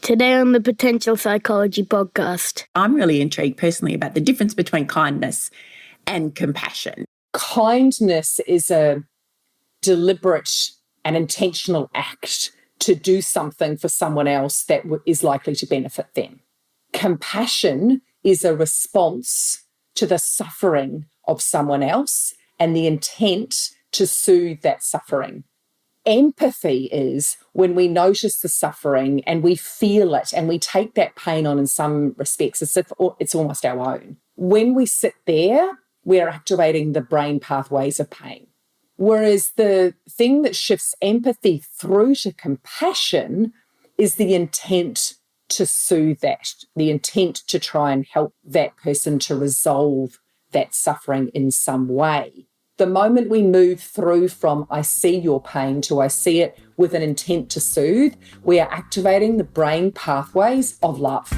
Today on the Potential Psychology podcast. I'm really intrigued personally about the difference between kindness and compassion. Kindness is a deliberate and intentional act to do something for someone else that is likely to benefit them. Compassion is a response to the suffering of someone else and the intent to soothe that suffering. Empathy is when we notice the suffering and we feel it and we take that pain on in some respects as if it's almost our own. When we sit there, we're activating the brain pathways of pain. Whereas the thing that shifts empathy through to compassion is the intent to soothe that, the intent to try and help that person to resolve that suffering in some way. The moment we move through from I see your pain to I see it with an intent to soothe, we are activating the brain pathways of love.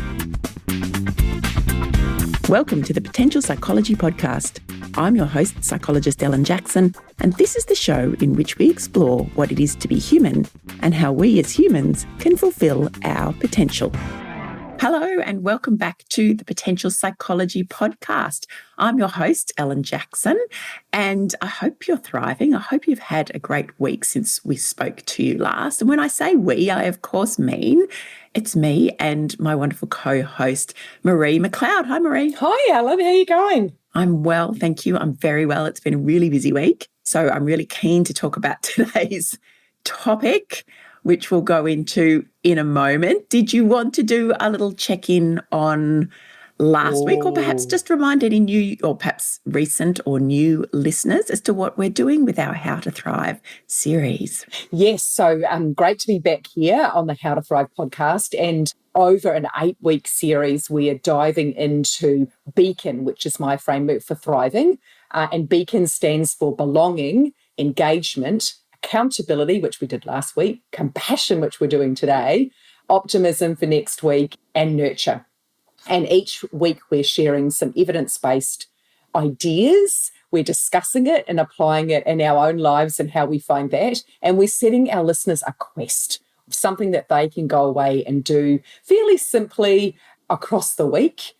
Welcome to the Potential Psychology podcast. I'm your host, psychologist Ellen Jackson, and this is the show in which we explore what it is to be human and how we as humans can fulfill our potential. Hello and welcome back to the Potential Psychology podcast. I'm your host, Ellen Jackson, and I hope you're thriving. I hope you've had a great week since we spoke to you last. And when I say we, I of course mean it's me and my wonderful co-host, Marie McLeod. Hi, Marie. Hi, Ellen. How are you going? I'm well, thank you. I'm very well. It's been a really busy week. So I'm really keen to talk about today's topic, which we'll go into in a moment. Did you want to do a little check-in on last week, or perhaps just remind any new or perhaps recent or new listeners as to what we're doing with our How to Thrive series? Yes, so great to be back here on the How to Thrive podcast. And over an 8-week series, we are diving into Beacon, which is my framework for thriving. And Beacon stands for belonging, engagement, accountability, which we did last week, compassion, which we're doing today, optimism for next week, and nurture. And each week we're sharing some evidence-based ideas. We're discussing it and applying it in our own lives and how we find that. And we're setting our listeners a quest, something that they can go away and do fairly simply across the week.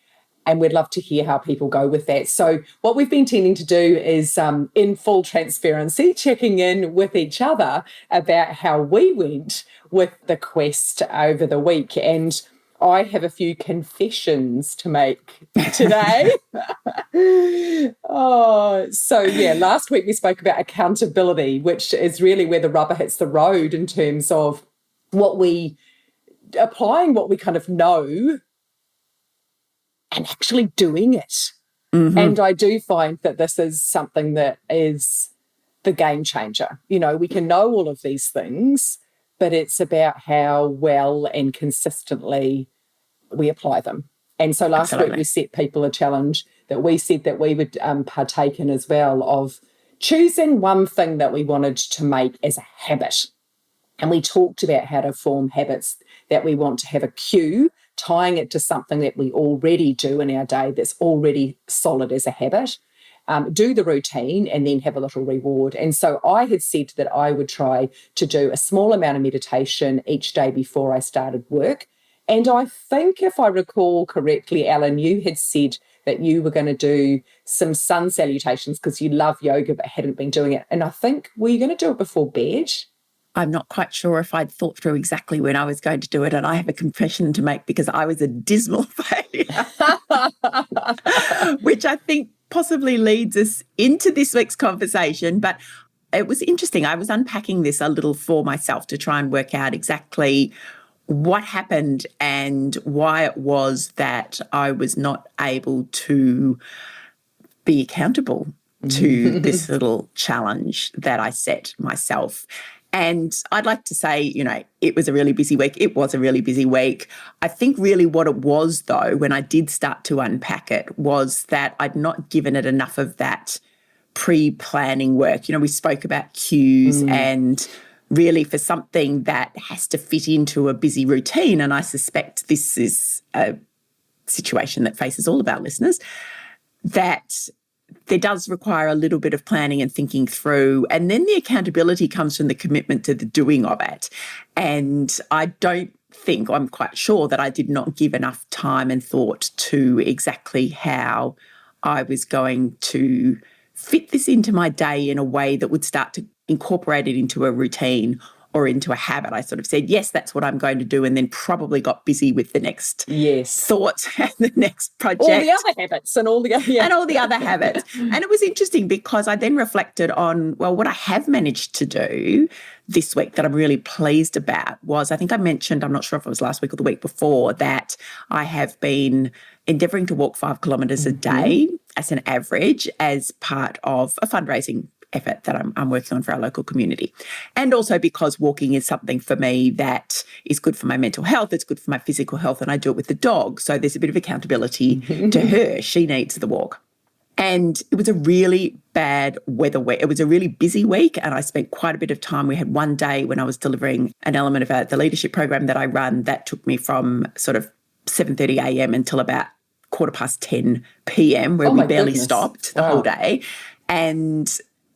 And we'd love to hear how people go with that. So what we've been tending to do is, in full transparency, checking in with each other about how we went with the quest over the week. And I have a few confessions to make today. Last week we spoke about accountability, which is really where the rubber hits the road in terms of applying what we kind of know and actually doing it. Mm-hmm. And I do find that this is something that is the game changer. You know, we can know all of these things, but it's about how well and consistently we apply them. And so last week we set people a challenge that we said that we would partake in as well, of choosing one thing that we wanted to make as a habit. And we talked about how to form habits that we want to have a cue, tying it to something that we already do in our day that's already solid as a habit. Do the routine and then have a little reward. And so I had said that I would try to do a small amount of meditation each day before I started work. And I think if I recall correctly, Ellen, you had said that you were going to do some sun salutations because you love yoga but hadn't been doing it. And I think, were you going to do it before bed? I'm not quite sure if I'd thought through exactly when I was going to do it, and I have a confession to make because I was a dismal failure, which I think possibly leads us into this week's conversation. But it was interesting. I was unpacking this a little for myself to try and work out exactly what happened and why it was that I was not able to be accountable to this little challenge that I set myself. And I'd like to say, you know, it was a really busy week. It was a really busy week. I think really what it was, though, when I did start to unpack it, was that I'd not given it enough of that pre-planning work. You know, we spoke about cues and really for something that has to fit into a busy routine, and I suspect this is a situation that faces all of our listeners, that there does require a little bit of planning and thinking through. And then the accountability comes from the commitment to the doing of it. And I don't think, I'm quite sure that I did not give enough time and thought to exactly how I was going to fit this into my day in a way that would start to incorporate it into a routine or into a habit. I sort of said, yes, that's what I'm going to do, and then probably got busy with the next thoughts and the next project. All the other habits and all the other and all the other habits. And it was interesting because I then reflected on, well, what I have managed to do this week that I'm really pleased about was, I think I mentioned, I'm not sure if it was last week or the week before, that I have been endeavouring to walk 5 kilometres a day as an average as part of a fundraising effort that I'm working on for our local community. And also because walking is something for me that is good for my mental health, it's good for my physical health, and I do it with the dog. So there's a bit of accountability to her. She needs the walk. And it was a really bad weather week. It was a really busy week, and I spent quite a bit of time. We had one day when I was delivering an element of the leadership program that I run that took me from sort of 7:30 a.m. until about 10:15 p.m. where we barely stopped the whole day. And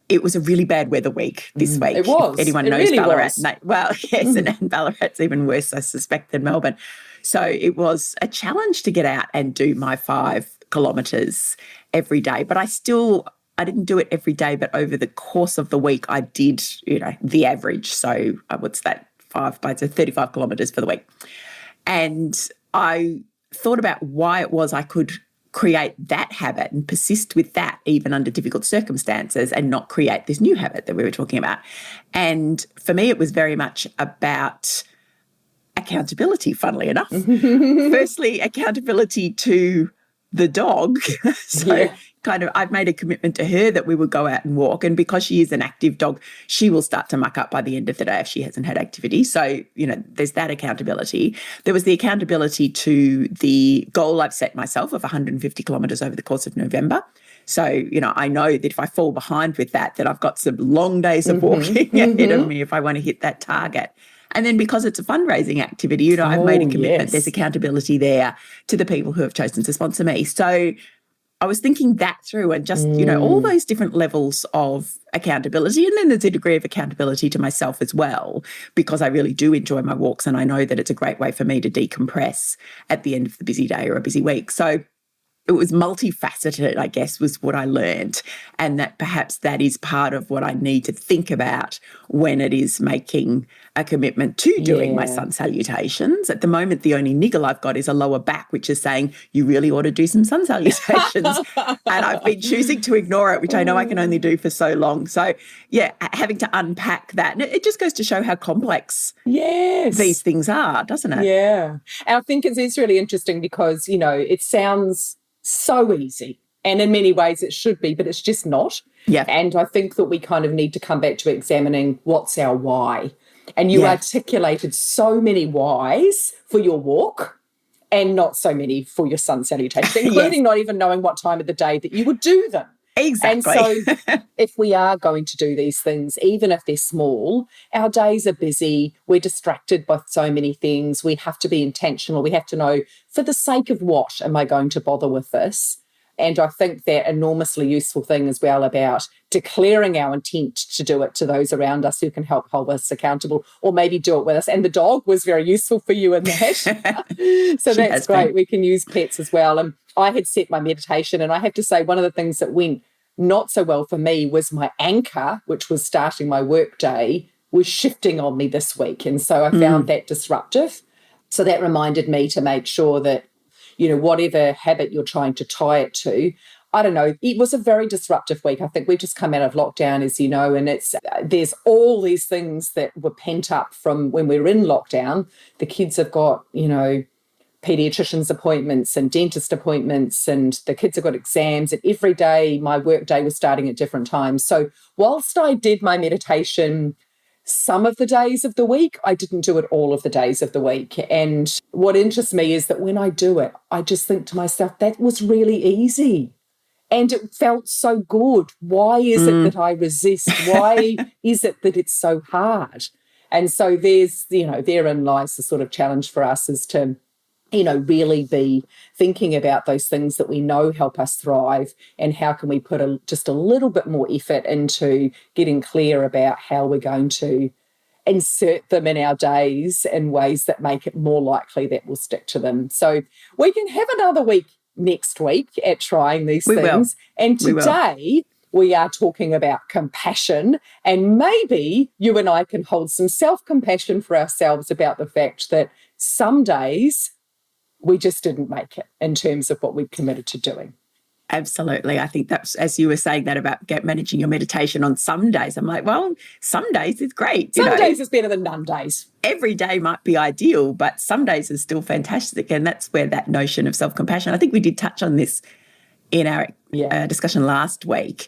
it was a really bad weather week this week. It was. If anyone knows really Ballarat. Well, yes, and Ballarat's even worse, I suspect, than Melbourne. So it was a challenge to get out and do my 5 kilometres every day. But I didn't do it every day, but over the course of the week, I did, the average. So what's that? 35 kilometres for the week. And I thought about why it was I could create that habit and persist with that even under difficult circumstances and not create this new habit that we were talking about. And for me, it was very much about accountability, funnily enough. Firstly, accountability to the dog. I've made a commitment to her that we would go out and walk. And because she is an active dog, she will start to muck up by the end of the day if she hasn't had activity. So, there's that accountability. There was the accountability to the goal I've set myself of 150 kilometres over the course of November. So, I know that if I fall behind with that I've got some long days of walking ahead of me if I want to hit that target. And then because it's a fundraising activity, I've made a commitment. Yes. There's accountability there to the people who have chosen to sponsor me. So I was thinking that through and just, all those different levels of accountability. And then there's a degree of accountability to myself as well, because I really do enjoy my walks and I know that it's a great way for me to decompress at the end of the busy day or a busy week. So it was multifaceted, I guess, was what I learned. And that perhaps that is part of what I need to think about when it is making a commitment to doing my sun salutations. At the moment, the only niggle I've got is a lower back, which is saying, you really ought to do some sun salutations. And I've been choosing to ignore it, which I know I can only do for so long. So, having to unpack that. And it just goes to show how complex these things are, doesn't it? Yeah. And I think it's really interesting because, it sounds so easy. And in many ways it should be, but it's just not. Yeah. And I think that we kind of need to come back to examining what's our why. And you articulated so many whys for your walk and not so many for your sun salutation, including not even knowing what time of the day that you would do them. Exactly. And so if we are going to do these things, even if they're small, our days are busy, we're distracted by so many things, we have to be intentional, we have to know, for the sake of what am I going to bother with this? And I think that enormously useful thing as well about declaring our intent to do it to those around us who can help hold us accountable or maybe do it with us. And the dog was very useful for you in that. So that's great. We can use pets as well. And I had set my meditation, and I have to say one of the things that went not so well for me was my anchor, which was starting my work day, was shifting on me this week. And so I found that disruptive. So that reminded me to make sure that, whatever habit you're trying to tie it to, I don't know, it was a very disruptive week. I think we've just come out of lockdown, as you know, and there's all these things that were pent up from when we were in lockdown. The kids have got, paediatrician's appointments and dentist appointments, and the kids have got exams, and every day my work day was starting at different times. So whilst I did my meditation some of the days of the week, I didn't do it all of the days of the week. And what interests me is that when I do it, I just think to myself, that was really easy. And it felt so good. Why is it that I resist? Why is it that it's so hard? And so therein lies the sort of challenge for us, is to really be thinking about those things that we know help us thrive, and how can we put just a little bit more effort into getting clear about how we're going to insert them in our days in ways that make it more likely that we'll stick to them. So we can have another week next week at trying these things. And today we are talking about compassion, and maybe you and I can hold some self-compassion for ourselves about the fact that some days we just didn't make it in terms of what we committed to doing. Absolutely. I think that's, as you were saying that about managing your meditation on some days, I'm like, well, some days is great. Some days is better than none days. Every day might be ideal, but some days is still fantastic. And that's where that notion of self-compassion, I think we did touch on this in our discussion last week,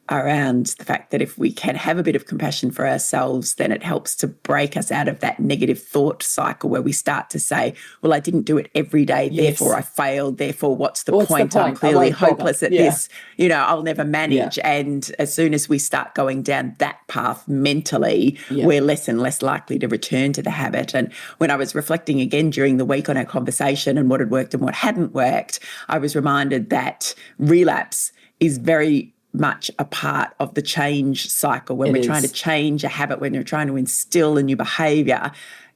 around the fact that if we can have a bit of compassion for ourselves, then it helps to break us out of that negative thought cycle where we start to say, well, I didn't do it every day, therefore I failed, therefore what's the point? I'm clearly hopeless at this, I'll never manage. And as soon as we start going down that path mentally, we're less and less likely to return to the habit. And when I was reflecting again during the week on our conversation and what had worked and what hadn't worked, I was reminded that relapse is very much a part of the change cycle. When we're trying to change a habit, when you're trying to instill a new behaviour,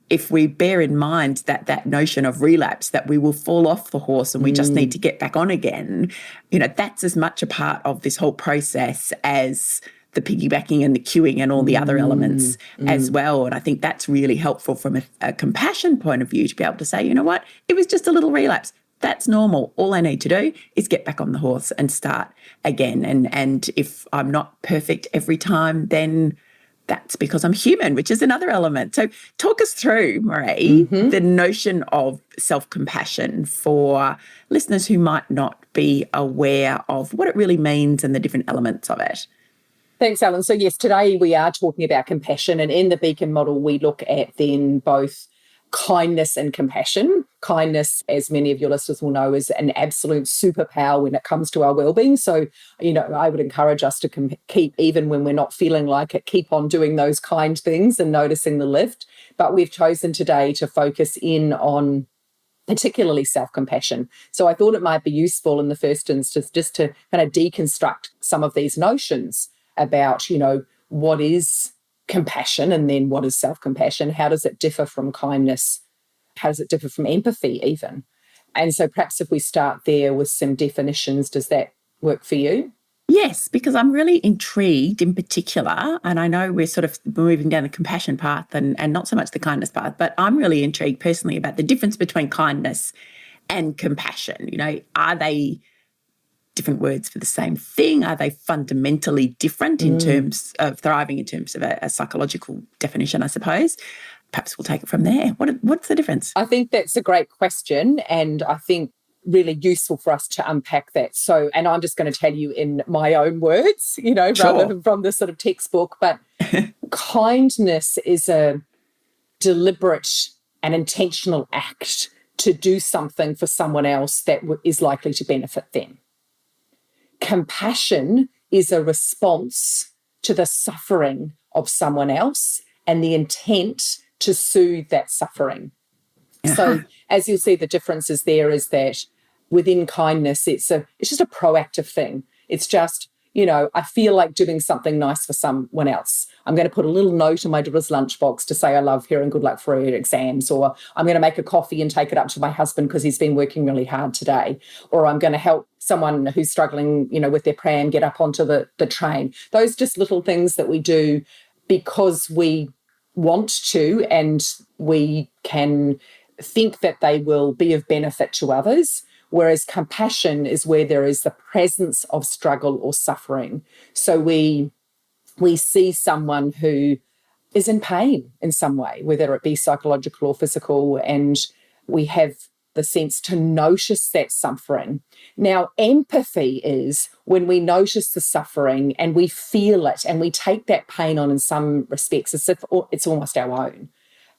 if we bear in mind that notion of relapse, that we will fall off the horse and we just need to get back on again, that's as much a part of this whole process as the piggybacking and the queuing and all the other elements as well. And I think that's really helpful from a compassion point of view, to be able to say, you know what, it was just a little relapse. That's normal. All I need to do is get back on the horse and start again. And if I'm not perfect every time, then that's because I'm human, which is another element. So talk us through, Marie, the notion of self-compassion for listeners who might not be aware of what it really means and the different elements of it. Thanks, Ellen. So yes, today we are talking about compassion, and in the Beacon model we look at then both kindness and compassion. Kindness, as many of your listeners will know, is an absolute superpower when it comes to our well-being. So, I would encourage us to keep, even when we're not feeling like it, keep on doing those kind things and noticing the lift. But we've chosen today to focus in on particularly self-compassion. So I thought it might be useful in the first instance just to kind of deconstruct some of these notions about, what is compassion and then what is self-compassion? How does it differ from kindness? How does it differ from empathy even? And so perhaps if we start there with some definitions, does that work for you? Yes, because I'm really intrigued in particular, and I know we're sort of moving down the compassion path and not so much the kindness path, but I'm really intrigued personally about the difference between kindness and compassion. Are they different words for the same thing? Are they fundamentally different in terms of thriving, in terms of a psychological definition, I suppose? Perhaps we'll take it from there. What's the difference? I think that's a great question, and I think really useful for us to unpack that. So, and I'm just going to tell you in my own words, rather than from the sort of textbook, but kindness is a deliberate and intentional act to do something for someone else that is likely to benefit them. Compassion is a response to the suffering of someone else and the intent to soothe that suffering. So as you'll see, the differences there is that within kindness, it's just a proactive thing. It's just, I feel like doing something nice for someone else. I'm going to put a little note in my daughter's lunchbox to say I love her and good luck for her exams, or I'm going to make a coffee and take it up to my husband because he's been working really hard today, or I'm going to help someone who's struggling, with their pram get up onto the train. Those just little things that we do because we want to and we can think that they will be of benefit to others. Whereas compassion is where there is the presence of struggle or suffering. So we see someone who is in pain in some way, whether it be psychological or physical, and we have the sense to notice that suffering. Now, empathy is when we notice the suffering and we feel it and we take that pain on in some respects as if it's almost our own.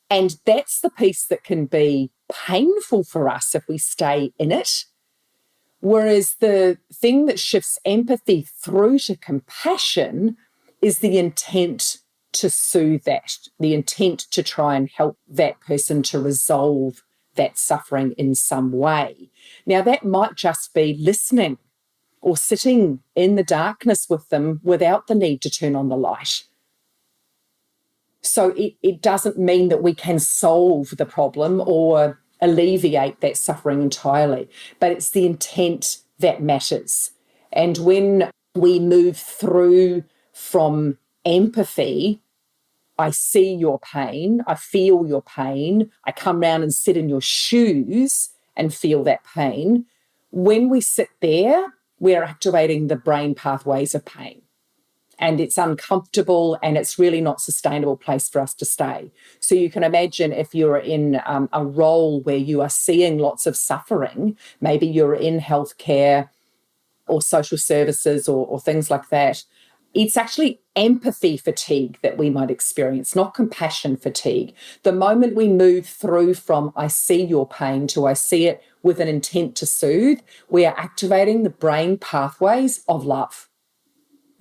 And that's the piece that can be painful for us if we stay in it. Whereas the thing that shifts empathy through to compassion is the intent to soothe that, the intent to try and help that person to resolve that suffering in some way. Now, that might just be listening or sitting in the darkness with them without the need to turn on the light. So it doesn't mean that we can solve the problem or alleviate that suffering entirely, but it's the intent that matters. And when we move through from empathy, I see your pain, I feel your pain, I come round and sit in your shoes and feel that pain. When we sit there, we're activating the brain pathways of pain. And it's uncomfortable and it's really not a sustainable place for us to stay. So you can imagine if you're in a role where you are seeing lots of suffering, maybe you're in healthcare or social services or things like that, it's actually empathy fatigue that we might experience, not compassion fatigue. The moment we move through from I see your pain to I see it with an intent to soothe, we are activating the brain pathways of love.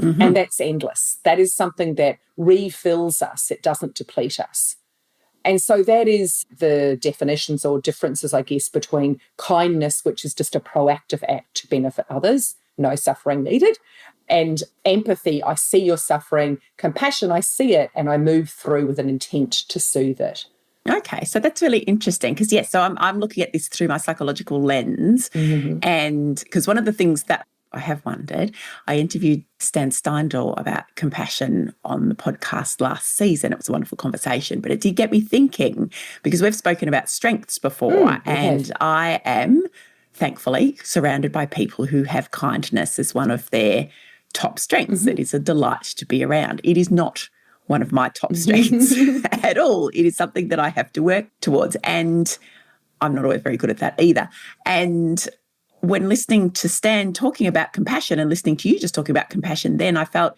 Mm-hmm. And that's endless. That is something that refills us. It doesn't deplete us. And so that is the definitions or differences, I guess, between kindness, which is just a proactive act to benefit others, no suffering needed, and empathy, I see your suffering, compassion, I see it, and I move through with an intent to soothe it. Okay, so that's really interesting because, yes, so I'm looking at this through my psychological lens. Mm-hmm. And because one of the things that I have wondered, I interviewed Stan Steindl about compassion on the podcast last season. It was a wonderful conversation, but it did get me thinking because we've spoken about strengths before and I am, thankfully, surrounded by people who have kindness as one of their top strengths. Mm-hmm. It is a delight to be around. It is not one of my top strengths at all. It is something that I have to work towards and I'm not always very good at that either. And when listening to Stan talking about compassion and listening to you just talking about compassion, then I felt,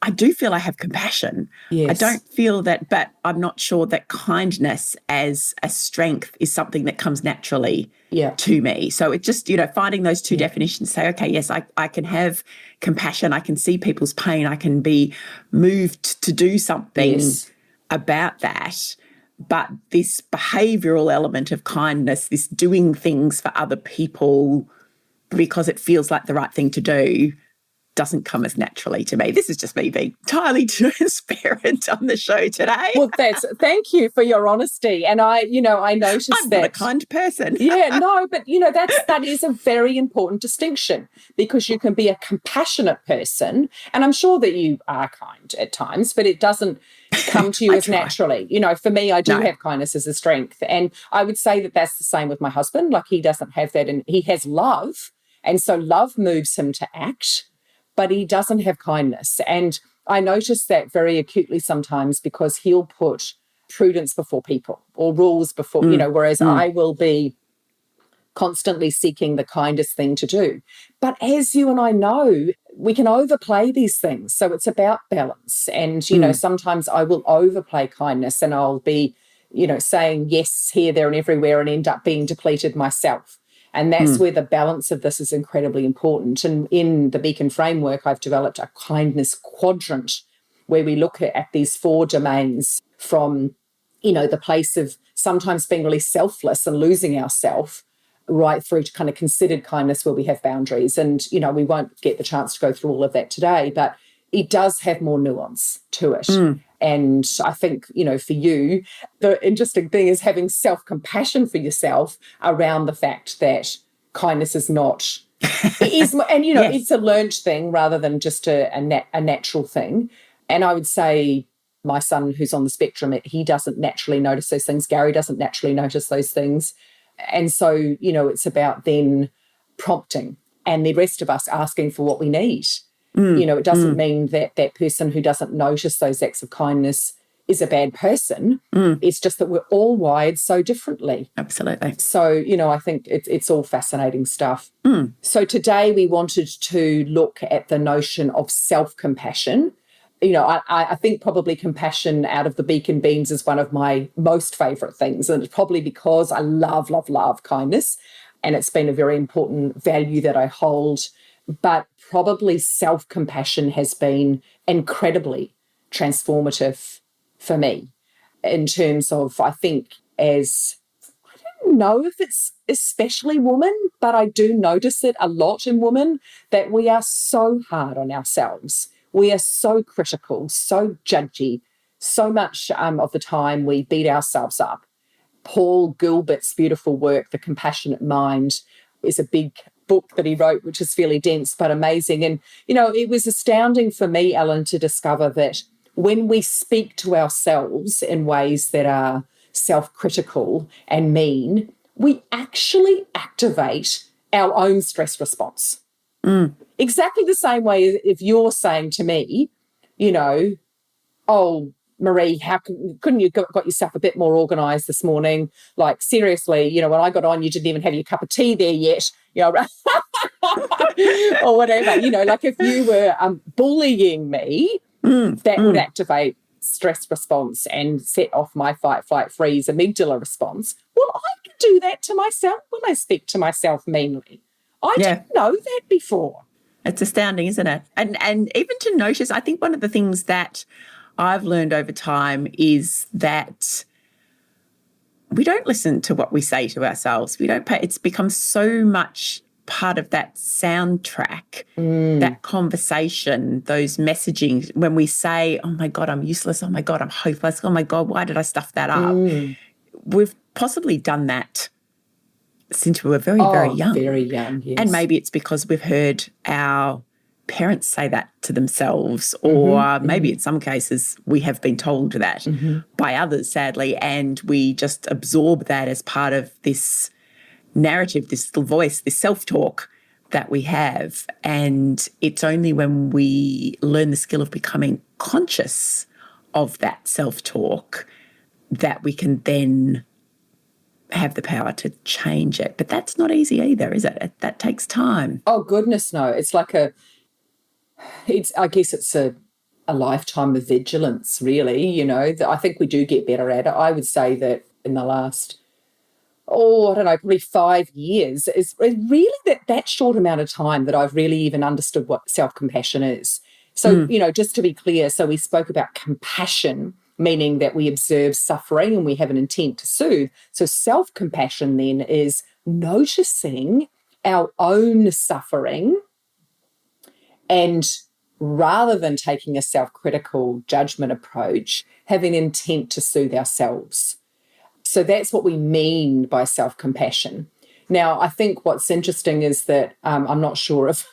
I do feel I have compassion. Yes. I don't feel that, but I'm not sure that kindness as a strength is something that comes naturally to me. So it just, finding those two definitions, say, okay, yes, I can have compassion. I can see people's pain. I can be moved to do something about that. But this behavioural element of kindness, this doing things for other people because it feels like the right thing to do, doesn't come as naturally to me. This is just me being entirely transparent on the show today. Well, thank you for your honesty. And I noticed I'm not a kind person. But that is a very important distinction because you can be a compassionate person, and I'm sure that you are kind at times, but it doesn't come to you as naturally. For me, I do have kindness as a strength. And I would say that that's the same with my husband. Like he doesn't have that and he has love. And so love moves him to act, but he doesn't have kindness. And I notice that very acutely sometimes because he'll put prudence before people or rules before, whereas I will be constantly seeking the kindest thing to do. But as you and I know, we can overplay these things. So it's about balance. And, sometimes I will overplay kindness and I'll be, saying yes here, there and everywhere and end up being depleted myself. And that's where the balance of this is incredibly important. And in the Beacon framework, I've developed a kindness quadrant where we look at these 4 domains from, the place of sometimes being really selfless and losing ourselves right through to kind of considered kindness where we have boundaries. And, we won't get the chance to go through all of that today, but it does have more nuance to it. And I think, for you, the interesting thing is having self-compassion for yourself around the fact that kindness is not, it is, and, it's a learned thing rather than just a natural thing. And I would say my son who's on the spectrum, he doesn't naturally notice those things. Gary doesn't naturally notice those things. And so, it's about then prompting and the rest of us asking for what we need. It doesn't mean that that person who doesn't notice those acts of kindness is a bad person. It's just that we're all wired so differently. Absolutely. So, I think it's all fascinating stuff. So today we wanted to look at the notion of self-compassion. I think probably compassion out of the Beacon Beams is one of my most favourite things. And it's probably because I love, love, love kindness. And it's been a very important value that I hold. But probably self-compassion has been incredibly transformative for me in terms of, I think, I don't know if it's especially women, but I do notice it a lot in women that we are so hard on ourselves. We are so critical, so judgy, so much of the time we beat ourselves up. Paul Gilbert's beautiful work, The Compassionate Mind, is a big book that he wrote, which is fairly dense but amazing. And, it was astounding for me, Ellen, to discover that when we speak to ourselves in ways that are self-critical and mean, we actually activate our own stress response. Exactly the same way if you're saying to me, oh, Marie, couldn't you got yourself a bit more organised this morning? Like, seriously, when I got on, you didn't even have your cup of tea there yet, or whatever. Like if you were bullying me, that would activate stress response and set off my fight, flight, freeze, amygdala response. Well, I can do that to myself when I speak to myself meanly. I didn't know that before. It's astounding, isn't it? And even to notice, I think one of the things that I've learned over time is that we don't listen to what we say to ourselves. It's become so much part of that soundtrack, that conversation, those messaging, when we say, oh my God, I'm useless. Oh my God, I'm hopeless. Oh my God, why did I stuff that up? We've possibly done that since we were very, very young. Very young, yes. And maybe it's because we've heard our parents say that to themselves, or maybe in some cases we have been told that by others, sadly, and we just absorb that as part of this narrative, this little voice, this self-talk that we have. And it's only when we learn the skill of becoming conscious of that self-talk that we can then have the power to change it. But that's not easy either, is it? That takes time. Oh, goodness, no. It's like I guess it's a lifetime of vigilance, really. I think we do get better at it. I would say that in the last, I don't know, probably 5 years is really that short amount of time that I've really even understood what self-compassion is. So, just to be clear, so we spoke about compassion, meaning that we observe suffering and we have an intent to soothe. So self-compassion then is noticing our own suffering, and rather than taking a self-critical judgment approach, having intent to soothe ourselves. So that's what we mean by self-compassion. Now, I think what's interesting is that I'm not sure if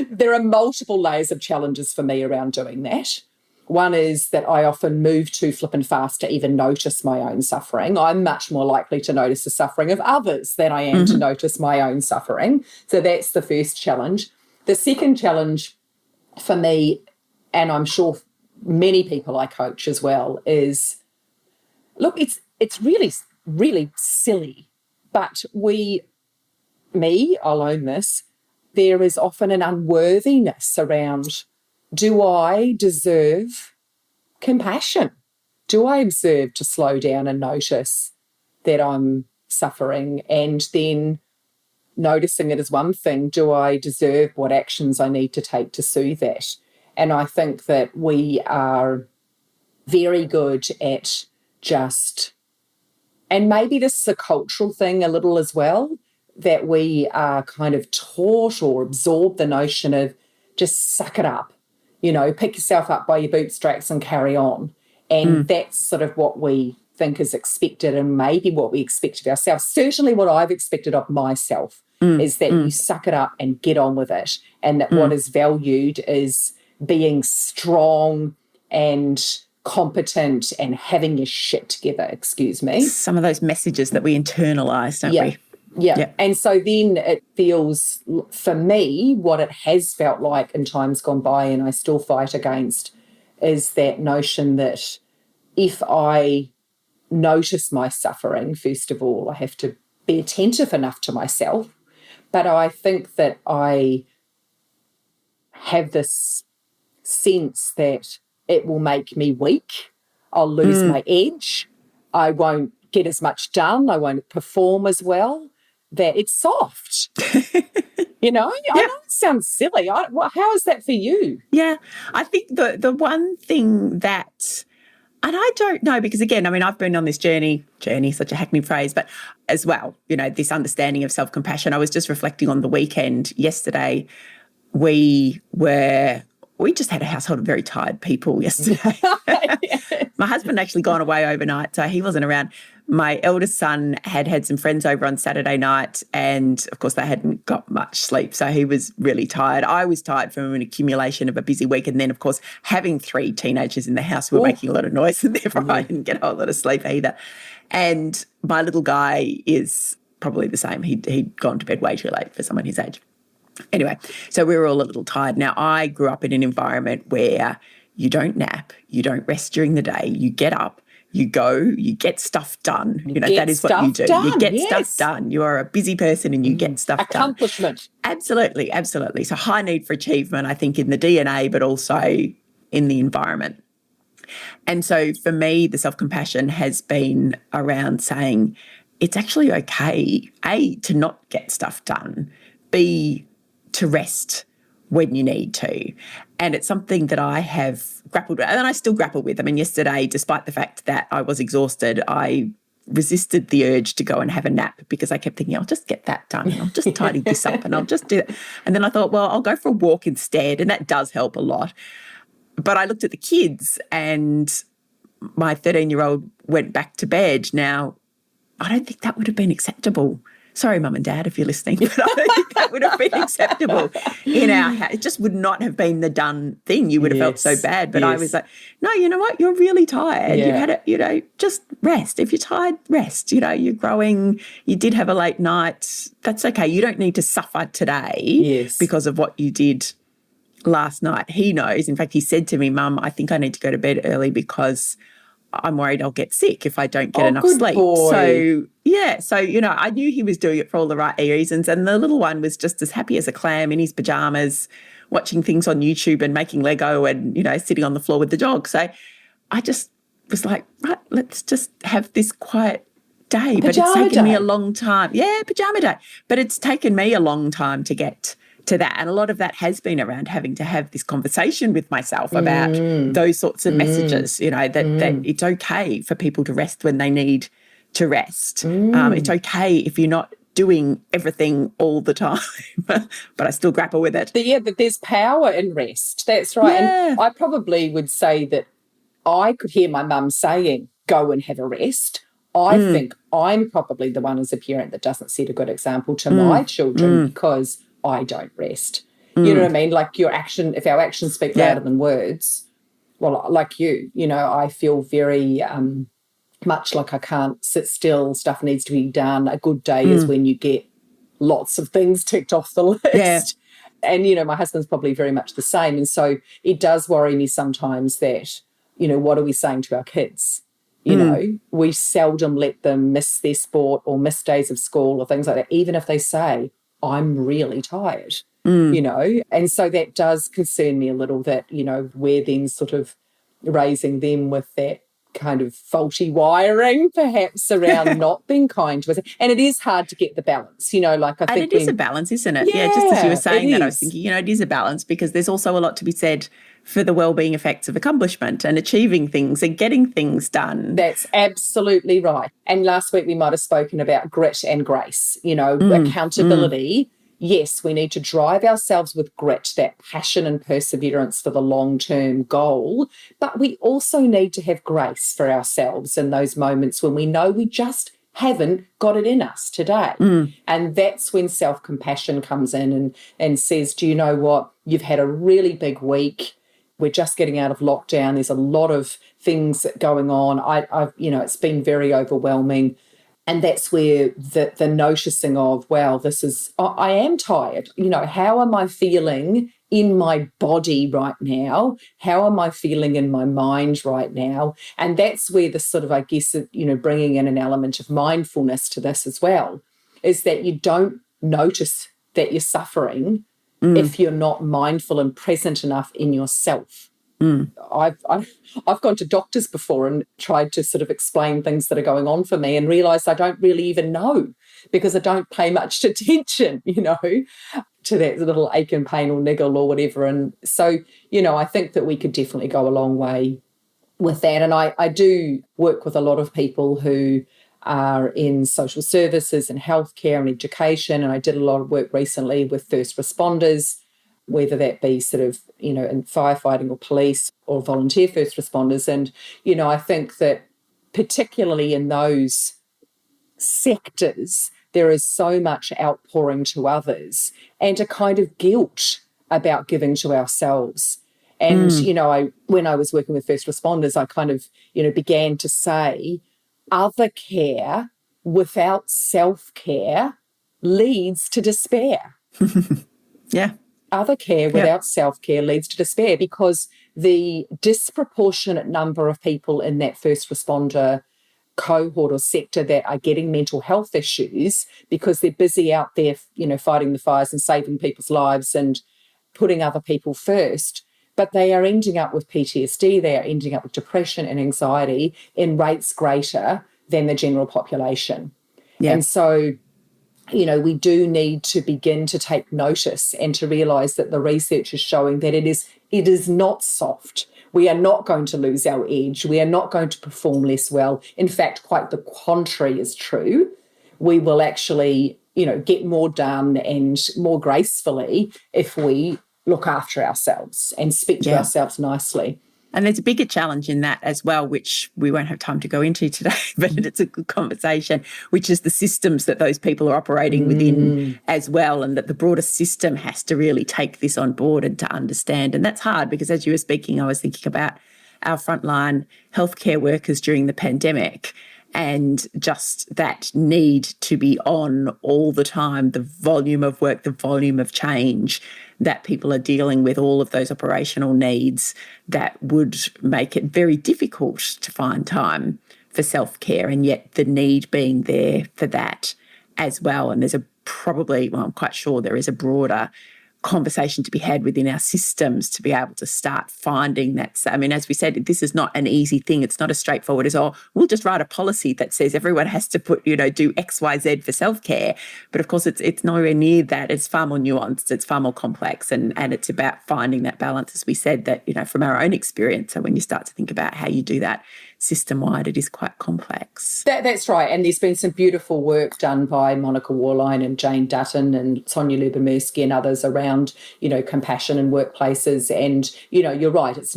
there are multiple layers of challenges for me around doing that. One is that I often move too flippin' fast to even notice my own suffering. I'm much more likely to notice the suffering of others than I am to notice my own suffering. So that's the first challenge. The second challenge for me, and I'm sure many people I coach as well, is, look, it's really, really silly, but I'll own this, there is often an unworthiness around, do I deserve compassion? Do I deserve to slow down and notice that I'm suffering? And then noticing it is one thing. Do I deserve what actions I need to take to soothe that? And I think that we are very good at just, and maybe this is a cultural thing a little as well, that we are kind of taught or absorb the notion of just suck it up, pick yourself up by your bootstraps and carry on. And that's sort of what we think is expected, and maybe what we expect of ourselves. Certainly what I've expected of myself is that you suck it up and get on with it, and that what is valued is being strong and competent and having your shit together, excuse me. Some of those messages that we internalise, don't we? Yeah. And so then it feels, for me, what it has felt like in times gone by, and I still fight against, is that notion that if I notice my suffering, first of all, I have to be attentive enough to myself. But I think that I have this sense that it will make me weak. I'll lose my edge. I won't get as much done. I won't perform as well. That it's soft. I know it sounds silly. How is that for you? Yeah, I think the one thing that, and I don't know, because again, I mean, I've been on this journey, such a hackneyed phrase, but as well, this understanding of self-compassion. I was just reflecting on the weekend yesterday. We were we just had a household of very tired people yesterday. My husband actually gone away overnight, so he wasn't around. My eldest son had some friends over on Saturday night, and of course they hadn't got much sleep, so he was really tired. I was tired from an accumulation of a busy week, and then of course having 3 teenagers in the house who were making a lot of noise, and therefore I didn't get a whole lot of sleep either. And my little guy is probably the same. He'd gone to bed way too late for someone his age. Anyway, so we were all a little tired. Now, I grew up in an environment where you don't nap, you don't rest during the day, you get up, you go, you get stuff done. That is what you do. You get stuff done. You are a busy person and you get stuff done. Accomplishment. Absolutely, absolutely. So high need for achievement, I think, in the DNA, but also in the environment. And so for me, the self-compassion has been around saying it's actually okay, A, to not get stuff done, B, to rest when you need to. And it's something that I have grappled with, and I still grapple with. I mean, yesterday, despite the fact that I was exhausted, I resisted the urge to go and have a nap because I kept thinking, I'll just get that done and I'll just tidy this up and I'll just do it. And then I thought, well, I'll go for a walk instead, and that does help a lot. But I looked at the kids, and my 13-year-old went back to bed. Now, I don't think that would have been acceptable. Sorry, Mum and Dad, if you're listening, but I don't think that would have been acceptable in our house. It just would not have been the done thing. You would have felt so bad. But I was like, no, you know what? You're really tired. You've had it, just rest. If you're tired, rest. You're growing. You did have a late night. That's okay. You don't need to suffer today because of what you did last night. He knows. In fact, he said to me, Mum, I think I need to go to bed early because I'm worried I'll get sick if I don't get enough sleep. Boy. So, I knew he was doing it for all the right reasons. And the little one was just as happy as a clam in his pajamas, watching things on YouTube and making Lego and, sitting on the floor with the dog. So I just was like, right, let's just have this quiet day. But it's taken me a long time. Yeah, pajama day. But it's taken me a long time to get to that. And a lot of that has been around having to have this conversation with myself about those sorts of messages, that it's okay for people to rest when they need to rest. It's okay if you're not doing everything all the time, but I still grapple with it. But there's power in rest. That's right. Yeah. And I probably would say that I could hear my mum saying, go and have a rest. I think I'm probably the one as a parent that doesn't set a good example to my children because I don't rest. You know what I mean? Like if our actions speak louder than words, well, like I feel very much like I can't sit still, stuff needs to be done. A good day is when you get lots of things ticked off the list. Yeah. And, my husband's probably very much the same. And so it does worry me sometimes that, what are we saying to our kids? We seldom let them miss their sport or miss days of school or things like that, even if they say, I'm really tired, and so that does concern me a little that, we're then sort of raising them with that kind of faulty wiring perhaps around not being kind to us. And it is hard to get the balance, I think. And it is a balance, isn't it? Yeah, just as you were saying that, I was thinking, it is a balance because there's also a lot to be said for the well-being effects of accomplishment and achieving things and getting things done. That's absolutely right. And last week we might have spoken about grit and grace, accountability. Yes, we need to drive ourselves with grit, that passion and perseverance for the long-term goal, but we also need to have grace for ourselves in those moments when we know we just haven't got it in us today. And that's when self-compassion comes in and says, do you know what? You've had a really big week. We're just getting out of lockdown. There's a lot of things going on. I've it's been very overwhelming. And that's where the noticing of, wow, I am tired. How am I feeling in my body right now? How am I feeling in my mind right now? And that's where the sort of, I guess, bringing in an element of mindfulness to this as well, is that you don't notice that you're suffering if you're not mindful and present enough in yourself. I've gone to doctors before and tried to sort of explain things that are going on for me and realised I don't really even know because I don't pay much attention, to that little ache and pain or niggle or whatever. And so, I think that we could definitely go a long way with that. And I do work with a lot of people who are in social services and healthcare and education. And I did a lot of work recently with first responders. whether that be sort of, in firefighting or police or volunteer first responders. And, I think that particularly in those sectors, there is so much outpouring to others and a kind of guilt about giving to ourselves. And, when I was working with first responders, I kind of, began to say other care without self-care leads to despair. Yeah. Other care without self-care leads to despair, because the disproportionate number of people in that first responder cohort or sector that are getting mental health issues because they're busy out there, fighting the fires and saving people's lives and putting other people first, but they are ending up with PTSD, they are ending up with depression and anxiety in rates greater than the general population. Yeah. And so, we do need to begin to take notice and to realise that the research is showing that it is not soft. We are not going to lose our edge. We are not going to perform less well. In fact, quite the contrary is true. We will actually, get more done and more gracefully if we look after ourselves and speak to ourselves nicely. And there's a bigger challenge in that as well, which we won't have time to go into today, but it's a good conversation, which is the systems that those people are operating within as well, and that the broader system has to really take this on board and to understand. And that's hard because as you were speaking, I was thinking about our frontline healthcare workers during the pandemic and just that need to be on all the time, the volume of work, the volume of change that people are dealing with, all of those operational needs that would make it very difficult to find time for self-care, and yet the need being there for that as well. And there's I'm quite sure there is a broader conversation to be had within our systems to be able to start finding that. I mean, as we said, this is not an easy thing. It's not as straightforward as, we'll just write a policy that says everyone has to do X, Y, Z for self-care. But of course, it's nowhere near that. It's far more nuanced. It's far more complex. And it's about finding that balance, as we said, that, from our own experience. So when you start to think about how you do that system-wide, it is quite complex. That's right. And there's been some beautiful work done by Monica Warline and Jane Dutton and Sonia Lubomirsky and others around, compassion in workplaces. And, you're right, it's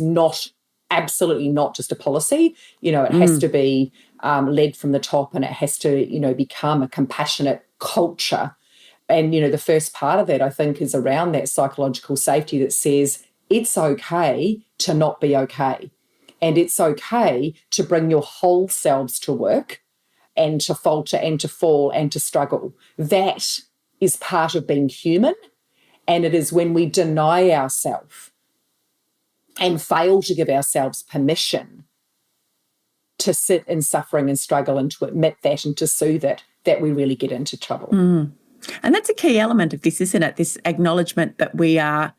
absolutely not just a policy. It has to be led from the top, and it has to, become a compassionate culture. And, the first part of that, I think, is around that psychological safety that says it's okay to not be okay. And it's okay to bring your whole selves to work and to falter and to fall and to struggle. That is part of being human. And it is when we deny ourselves and fail to give ourselves permission to sit in suffering and struggle and to admit that and to soothe it, that we really get into trouble. And that's a key element of this, isn't it? This acknowledgement that we are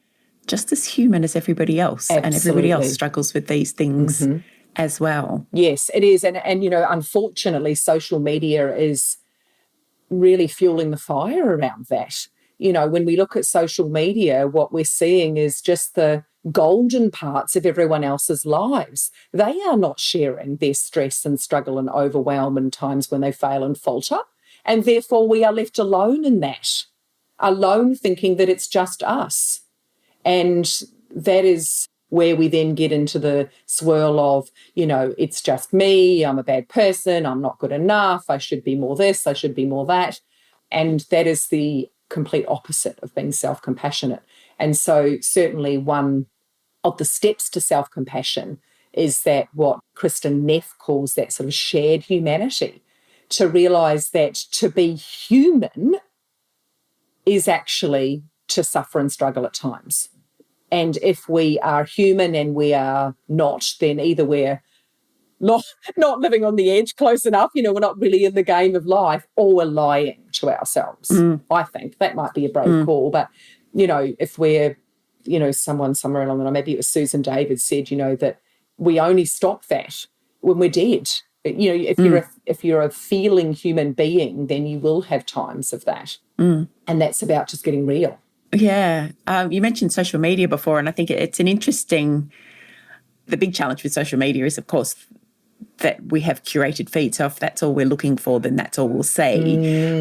just as human as everybody else. Absolutely. And everybody else struggles with these things as well. Yes, it is. And unfortunately, social media is really fueling the fire around that. When we look at social media, what we're seeing is just the golden parts of everyone else's lives. They are not sharing their stress and struggle and overwhelm and times when they fail and falter. And therefore, we are left alone in that, alone thinking that it's just us. And that is where we then get into the swirl of, it's just me, I'm a bad person, I'm not good enough, I should be more this, I should be more that. And that is the complete opposite of being self-compassionate. And so certainly one of the steps to self-compassion is that what Kristin Neff calls that sort of shared humanity, to realise that to be human is actually to suffer and struggle at times. And if we are human and we are not, then either we're not living on the edge close enough, we're not really in the game of life, or we're lying to ourselves. I think that might be a brave call. But, if we're, someone somewhere along the line, maybe it was Susan David said, that we only stop that when we're dead. If you're a feeling human being, then you will have times of that. And that's about just getting real. Yeah. You mentioned social media before, and I think it's an interesting, the big challenge with social media is, of course, that we have curated feed. So if that's all we're looking for, then that's all we'll see.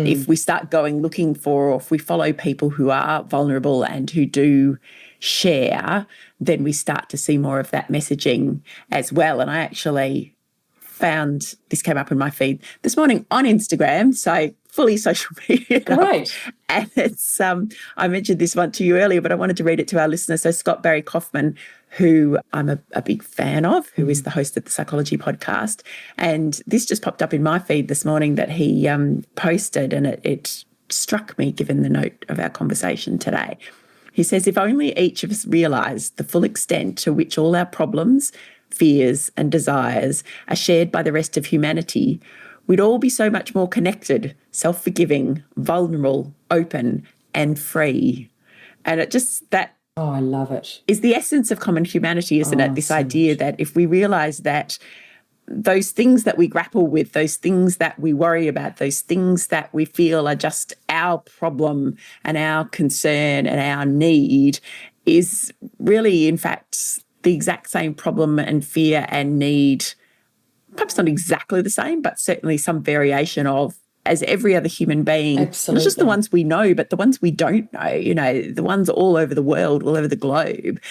If we start going looking for, or if we follow people who are vulnerable and who do share, then we start to see more of that messaging as well. And I actually found this came up in my feed this morning on Instagram, so fully social media. Right. And it's I mentioned this one to you earlier, but I wanted to read it to our listeners. So Scott Barry Kaufman, who I'm a big fan of, who is the host of the Psychology Podcast, and this just popped up in my feed this morning that he posted, and it struck me given the note of our conversation today. He says, if only each of us realised the full extent to which all our problems, fears and desires are shared by the rest of humanity, we'd all be so much more connected, self-forgiving, vulnerable, open and free. And it just, that Oh, I love it. is the essence of common humanity, isn't it? This idea that if we realise that those things that we grapple with, those things that we worry about, those things that we feel are just our problem and our concern and our need is really, in fact, the exact same problem and fear and need, perhaps not exactly the same, but certainly some variation of, as every other human being, Absolutely. not just the ones we know, but the ones we don't know, you know, the ones all over the world, all over the globe.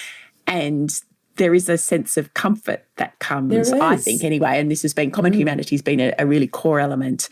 And there is a sense of comfort that comes, I think, anyway, and this has been, common humanity has been a really core element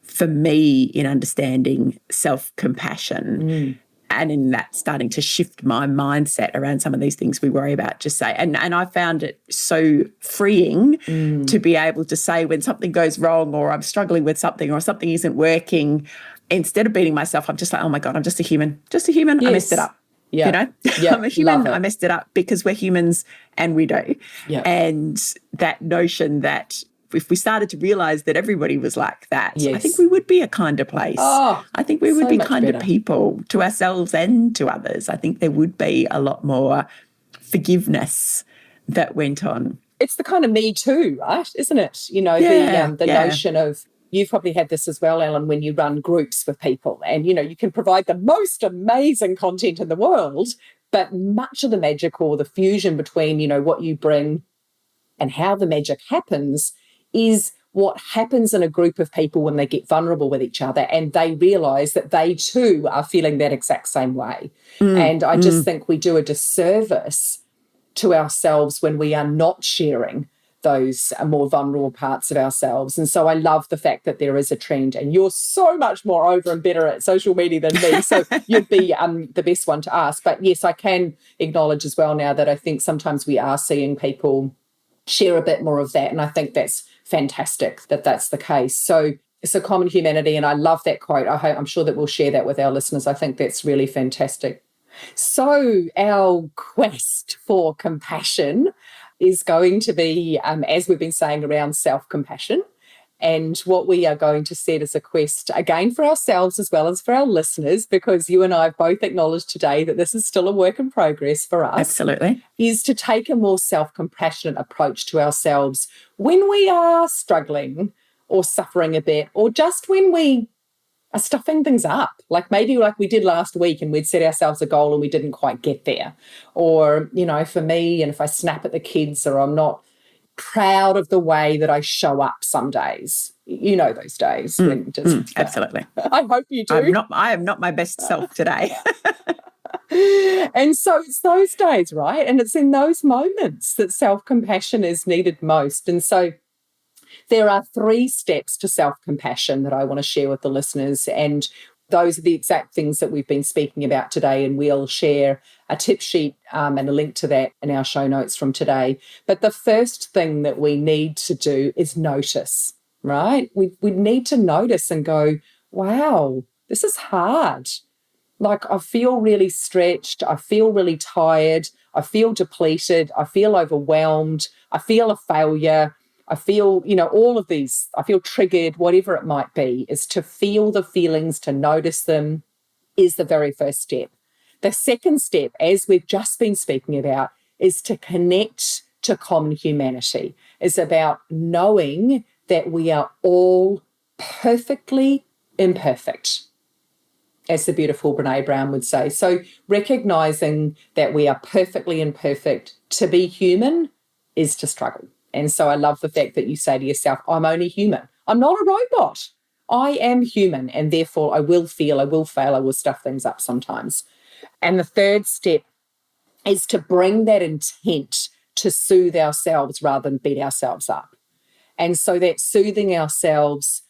for me in understanding self-compassion. And in that, starting to shift my mindset around some of these things we worry about, just say, and I found it so freeing to be able to say when something goes wrong or I'm struggling with something or something isn't working, instead of beating myself, I'm just like, oh my God, I'm just a human, Yes. I messed it up. Yeah. You know, Yeah. I'm a human, Love it. I messed it up because we're humans and we do. Yeah. And that notion that if we started to realise that everybody was like that, I Yes. think we would be a kinder place. Oh, I think we would so be much kinder better. people to ourselves and to others. I think there would be a lot more forgiveness that went on. It's the kind of Me Too, right? Isn't it? You know, Yeah, the yeah. notion of, you've probably had this as well, Ellen, when you run groups with people and, you know, you can provide the most amazing content in the world, but much of the magic or the fusion between, you know, what you bring and how the magic happens is what happens in a group of people when they get vulnerable with each other and they realise that they too are feeling that exact same way. And I just think we do a disservice to ourselves when we are not sharing those more vulnerable parts of ourselves. And so I love the fact that there is a trend, and you're so much more over and better at social media than me, so you'd be the best one to ask. But yes, I can acknowledge as well now that I think sometimes we are seeing people share a bit more of that, and I think that's fantastic that that's the case. So it's a common humanity, and I love that quote. I'm sure that we'll share that with our listeners. I think that's really fantastic. So our quest for compassion is going to be, as we've been saying, around self-compassion. And what we are going to set as a quest, again, for ourselves as well as for our listeners, because you and I have both acknowledged today that this is still a work in progress for us. Absolutely. Is to take a more self-compassionate approach to ourselves when we are struggling or suffering a bit, or just when we are stuffing things up, like maybe like we did last week and we'd set ourselves a goal and we didn't quite get there. Or, you know, for me, and if I snap at the kids or I'm not proud of the way that I show up some days. You know those days when just Absolutely. I hope you do. I am not my best self today. And so it's those days, right? And it's in those moments that self-compassion is needed most. And so there are 3 steps to self-compassion that I want to share with the listeners. And those are the exact things that we've been speaking about today. And we'll share a tip sheet and a link to that in our show notes from today. But the first thing that we need to do is notice, right? We need to notice and go, wow, this is hard. Like, I feel really stretched. I feel really tired. I feel depleted. I feel overwhelmed. I feel a failure. I feel, you know, all of these, I feel triggered, whatever it might be, is to feel the feelings, to notice them is the very first step. The second step, as we've just been speaking about, is to connect to common humanity. It's about knowing that we are all perfectly imperfect, as the beautiful Brené Brown would say. So recognizing that we are perfectly imperfect, to be human is to struggle. And so I love the fact that you say to yourself, I'm only human. I'm not a robot. I am human, and therefore I will feel, I will fail, I will stuff things up sometimes. And the third step is to bring that intent to soothe ourselves rather than beat ourselves up. And so that soothing ourselves,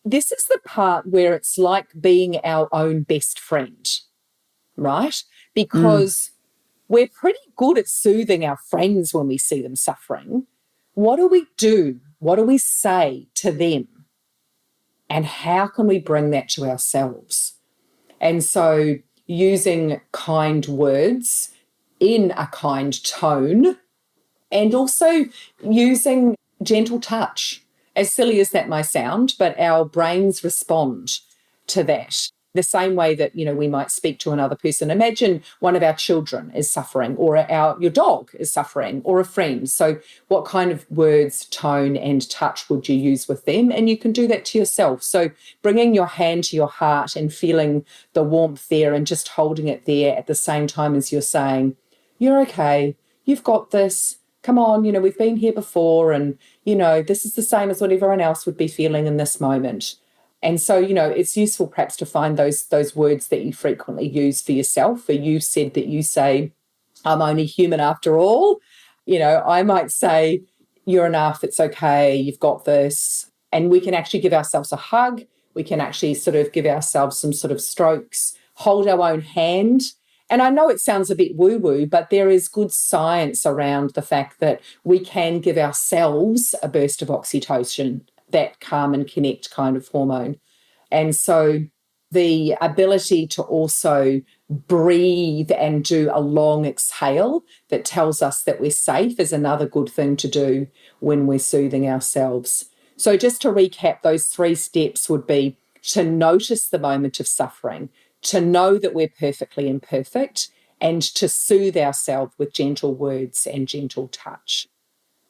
this is the part where it's like being our own best friend, right? Because we're pretty good at soothing our friends when we see them suffering. What do we do? What do we say to them? And how can we bring that to ourselves? And so using kind words in a kind tone, and also using gentle touch. As silly as that may sound, but our brains respond to that. The same way that, we might speak to another person. Imagine one of our children is suffering, or your dog is suffering, or a friend. So what kind of words, tone, and touch would you use with them? And you can do that to yourself. So bringing your hand to your heart and feeling the warmth there and just holding it there at the same time as you're saying, you're okay, you've got this, come on, we've been here before, and, this is the same as what everyone else would be feeling in this moment. And so, it's useful perhaps to find those words that you frequently use for yourself. For you said that you say, I'm only human after all. I might say, you're enough, it's okay, you've got this. And we can actually give ourselves a hug. We can actually sort of give ourselves some sort of strokes, hold our own hand. And I know it sounds a bit woo-woo, but there is good science around the fact that we can give ourselves a burst of oxytocin, that calm and connect kind of hormone. And so the ability to also breathe and do a long exhale that tells us that we're safe is another good thing to do when we're soothing ourselves. So just to recap, those 3 steps would be to notice the moment of suffering, to know that we're perfectly imperfect, and to soothe ourselves with gentle words and gentle touch.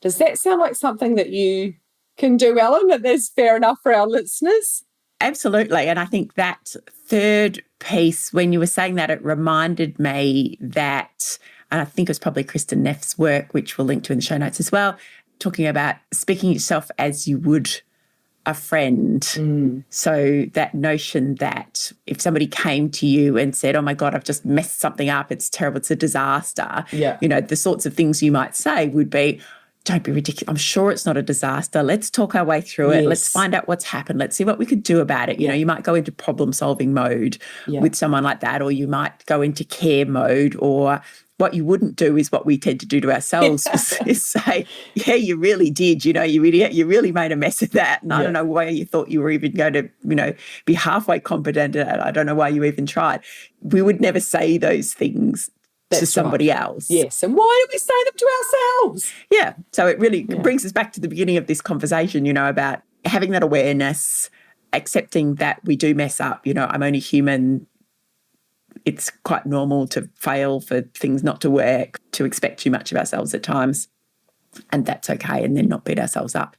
Does that sound like something that you can do, Ellen, that that's fair enough for our listeners? Absolutely. And I think that third piece, when you were saying that, it reminded me that, and I think it was probably Kristen Neff's work, which we'll link to in the show notes as well, talking about speaking yourself as you would a friend. So that notion that if somebody came to you and said, oh my God, I've just messed something up, it's terrible, it's a disaster. Yeah. The sorts of things you might say would be, don't be ridiculous. I'm sure it's not a disaster. Let's talk our way through it. Yes. Let's find out what's happened. Let's see what we could do about it. You might go into problem-solving mode with someone like that, or you might go into care mode, or what you wouldn't do is what we tend to do to ourselves is say, yeah, you really did, you idiot, you really made a mess of that. And I don't know why you thought you were even going to, be halfway competent at it. I don't know why you even tried. We would never say those things to somebody else. Yes. And why do we say them to ourselves? Yeah. So it really brings us back to the beginning of this conversation, about having that awareness, accepting that we do mess up. I'm only human. It's quite normal to fail, for things not to work, to expect too much of ourselves at times. And that's okay. And then not beat ourselves up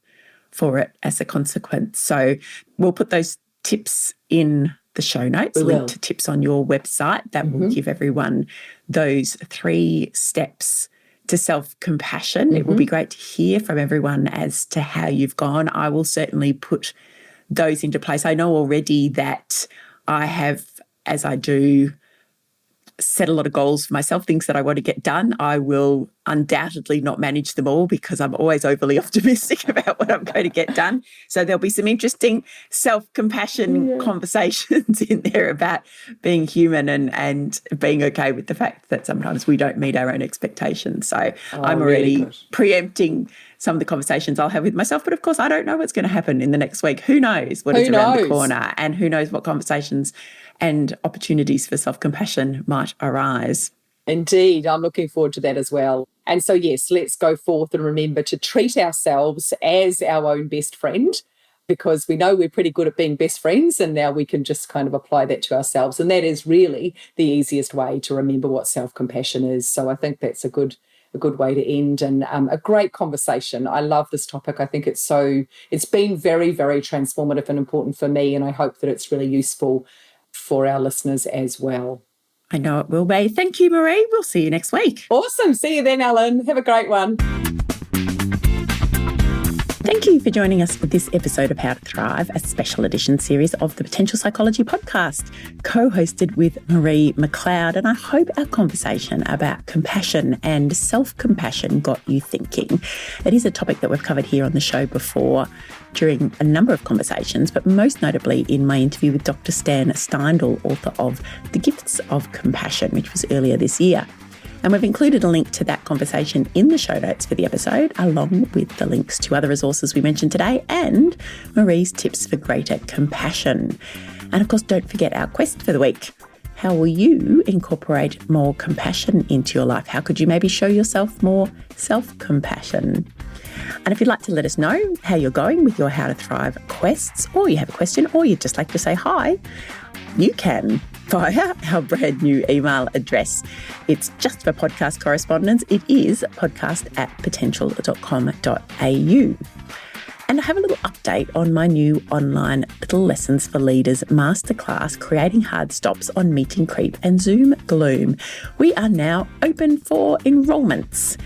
for it as a consequence. So we'll put those tips in the show notes, link to tips on your website that will give everyone those 3 steps to self-compassion. It will be great to hear from everyone as to how you've gone. I will certainly put those into place. I know already that I have, as I do, set a lot of goals for myself, things that I want to get done. I will undoubtedly not manage them all because I'm always overly optimistic about what I'm going to get done. So there'll be some interesting self-compassion conversations in there about being human and being okay with the fact that sometimes we don't meet our own expectations. So I'm already preempting some of the conversations I'll have with myself. But of course, I don't know what's going to happen in the next week. Who knows what is around the corner, and who knows what conversations and opportunities for self-compassion might arise. Indeed, I'm looking forward to that as well. And so, yes, let's go forth and remember to treat ourselves as our own best friend, because we know we're pretty good at being best friends, and now we can just kind of apply that to ourselves. And that is really the easiest way to remember what self-compassion is. So I think that's a good way to end, and a great conversation. I love this topic. I think it's been very, very transformative and important for me, and I hope that it's really useful for our listeners as well. I know it will be. Thank you, Marie. We'll see you next week. Awesome. See you then, Ellen. Have a great one. Thank you for joining us for this episode of How to Thrive, a special edition series of the Potential Psychology podcast, co-hosted with Marie McLeod. And I hope our conversation about compassion and self-compassion got you thinking. It is a topic that we've covered here on the show before during a number of conversations, but most notably in my interview with Dr. Stan Steindl, author of The Gifts of Compassion, which was earlier this year. And we've included a link to that conversation in the show notes for the episode, along with the links to other resources we mentioned today and Marie's tips for greater compassion. And of course, don't forget our quest for the week. How will you incorporate more compassion into your life? How could you maybe show yourself more self-compassion? And if you'd like to let us know how you're going with your How to Thrive quests, or you have a question, or you'd just like to say hi, you can via our brand new email address. It's just for podcast correspondence. It is podcast@potential.com.au. And I have a little update on my new online Little Lessons for Leaders masterclass, Creating Hard Stops on Meeting Creep and Zoom Gloom. We are now open for enrolments.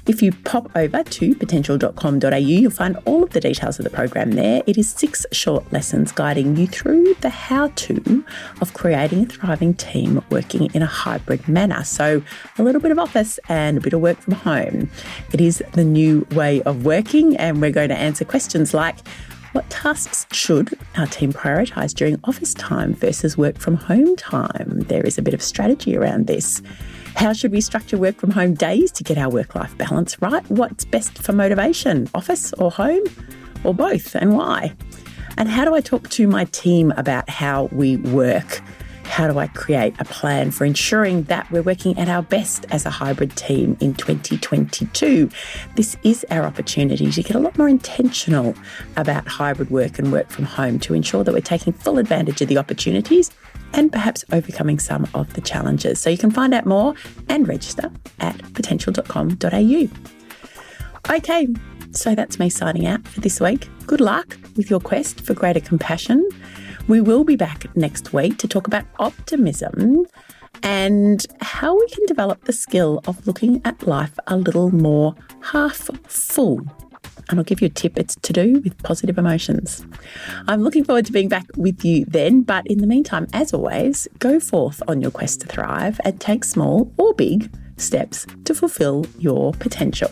If you pop over to potential.com.au, you'll find all of the details of the program there. It is 6 short lessons guiding you through the how-to of creating a thriving team working in a hybrid manner. So a little bit of office and a bit of work from home. It is the new way of working, and we're going to answer questions like, what tasks should our team prioritise during office time versus work from home time? There is a bit of strategy around this. How should we structure work from home days to get our work-life balance right? What's best for motivation, office or home, or both, and why? And how do I talk to my team about how we work? How do I create a plan for ensuring that we're working at our best as a hybrid team in 2022? This is our opportunity to get a lot more intentional about hybrid work and work from home to ensure that we're taking full advantage of the opportunities and perhaps overcoming some of the challenges. So you can find out more and register at potential.com.au. Okay, so that's me signing out for this week. Good luck with your quest for greater compassion. We will be back next week to talk about optimism and how we can develop the skill of looking at life a little more half full. And I'll give you a tip. It's to do with positive emotions. I'm looking forward to being back with you then. But in the meantime, as always, go forth on your quest to thrive and take small or big steps to fulfill your potential.